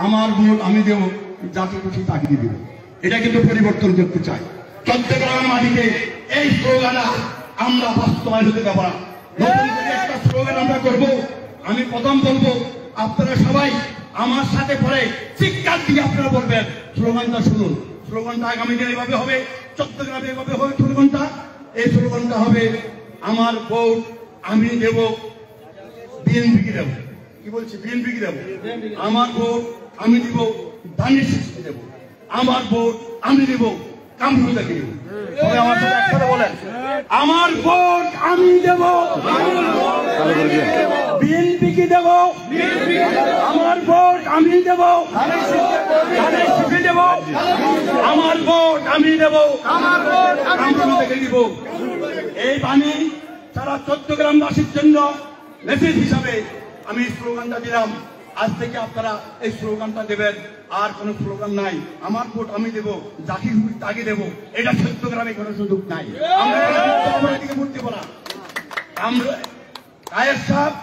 আমার ভোট আমি দেব, যাকে খুশি তাকে দেব। এটা কিন্তু পরিবর্তন করতে চাই। চট্টগ্রামের মাটিতে এই স্লোগান আমরা বাস্তবায়ন হতে দেব না। নতুন করে একটা স্লোগান আমরা করব। আমি প্রথম বলবো, আপনারা সবাই আমার সাথে পরে চিৎকার দিয়ে আপনারা বলবেন স্লোগানটা শুনুন। স্লোগানটা আগামী দিনে এভাবে হবে, চট্টগ্রামে এভাবে হবে স্লোগানটা। এই স্লোগানটা হবে আমার ভোট আমি দেব, বিএনপিকে দেব। কি বলছি? বিএনপিকে দেব। আমার ভোট আমি দিব, ধানের শীষকে দেব। আমার ভোট আমি দেব, কামরুলকে দেব। সবাই আমার সাথে একসাথে বলেন, আমার ভোট আমি দেব, বিএনপিকে দেব। আমার ভোট আমি দেব, ধানের শীষকে দেব। আমার ভোট আমি দেব, কামরুলকে দেব। এই বাণী সারা চট্টগ্রামবাসীর জন্য মেসেজ হিসাবে আমি স্লোগানটা দিলাম। আজ থেকে আপনারা এই স্লোগানটা দেবেন। আর কোন স্লোগান নাই, আমার ভোট আমি দেব, যাকে খুশি তাকে দেব। এটা চট্টগ্রামে কোনো সুযোগ নাই। আমরা ভোট দেব না। আমরা কায়েদ সাহেব